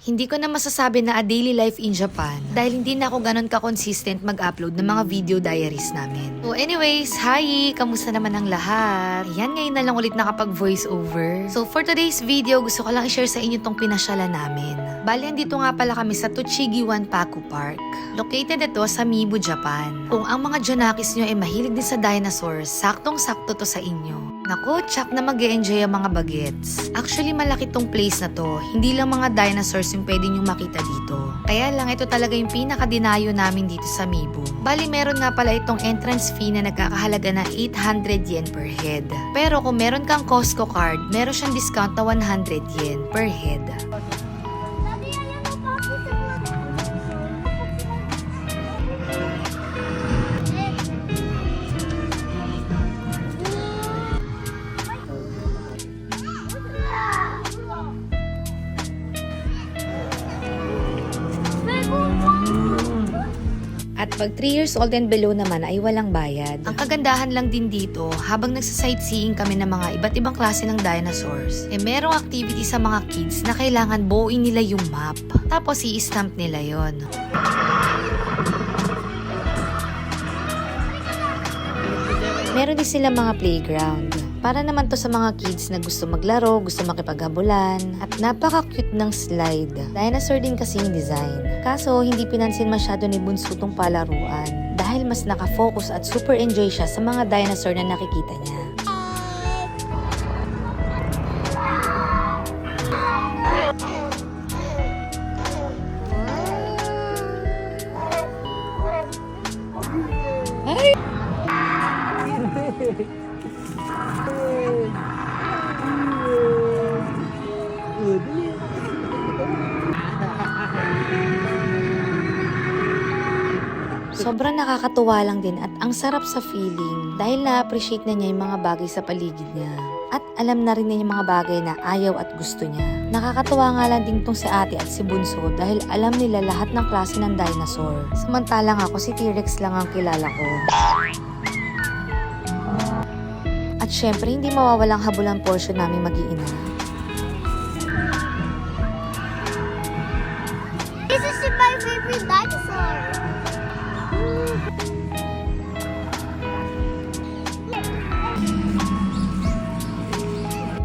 Hindi ko na masasabi na a daily life in Japan dahil hindi na ako ganon ka-consistent mag-upload ng mga video diaries namin. So anyways, hi! Kamusta naman ang lahat? Ayan, ngayon na lang ulit nakapag-voice over. So for today's video, gusto ko lang i-share sa inyo tong pinasyalan namin. Bali, andito nga pala kami sa Tochigi Wanpaku Park. Located ito sa Mibu, Japan. Kung ang mga Jonakis nyo ay mahilig din sa dinosaurs, saktong-sakto to sa inyo. Naku, tsak na mag-e-enjoy ang mga bagets. Actually, malaki tong place na to. Hindi lang mga dinosaurs yung pwede nyo makita dito. Kaya lang, ito talaga yung pinakadinayo namin dito sa Mibu. Bali, meron nga pala itong entrance fee na nagkakahalaga na 800 yen per head. Pero kung meron kang Costco card, meron siyang discount na 100 yen per head. At pag 3 years old and below naman ay walang bayad. Ang kagandahan lang din dito, habang nagsa-sightseeing kami ng mga iba't ibang klase ng dinosaurs, merong activity sa mga kids na kailangan buuin nila yung map. Tapos i-stamp nila yon. Meron din sila mga playground. Para naman to sa mga kids na gusto maglaro, gusto makipaghabulan, at napaka-cute ng slide. Dinosaur din kasi yung design. Kaso, hindi pinansin masyado ni Bunso tong palaruan dahil mas nakafocus at super enjoy siya sa mga dinosaur na nakikita niya. Sobrang nakakatuwa lang din at ang sarap sa feeling dahil na-appreciate na niya yung mga bagay sa paligid niya. At alam na rin niya yung mga bagay na ayaw at gusto niya. Nakakatuwa nga lang din tong si ate at si Bunso dahil alam nila lahat ng klase ng dinosaur. Samantalang ako si T-Rex lang ang kilala ko. At syempre hindi mawawalang habulang portion namin mag-iina. This is my favorite dinosaur.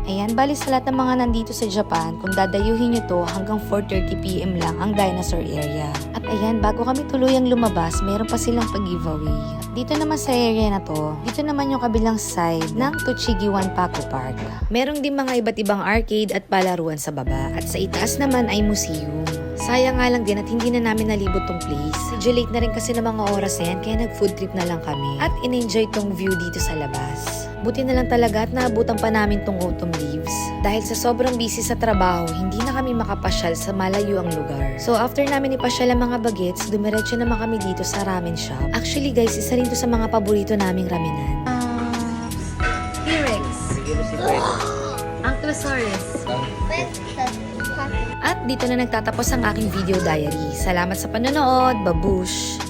Ayan, bali sa lahat ng mga nandito sa Japan, kung dadayuhin nyo to hanggang 4:30 PM lang ang dinosaur area. At ayan, bago kami tuluyang lumabas, meron pa silang pag-giveaway. At dito naman sa area na to, dito naman yung kabilang side ng Tochigi Wanpaku Park. Meron din mga iba't ibang arcade at palaruan sa baba. At sa itaas naman ay museum. Sayang nga lang din at hindi na namin nalibot tong place. Medyo late na rin kasi ng mga oras na yan, kaya nag-food trip na lang kami. At in-enjoy tong view dito sa labas. Buti na lang talaga at naabutan pa namin tong autumn leaves. Dahil sa sobrang busy sa trabaho, hindi na kami makapasyal sa malayo ang lugar. So after namin ipasyal ang mga bagets, dumiretso naman kami dito sa ramen shop. Actually guys, isa rin to sa mga paborito naming ramenan. T-Rex. Ankylosaurus. At dito na nagtatapos ang aking video diary. Salamat sa panonood. Babush!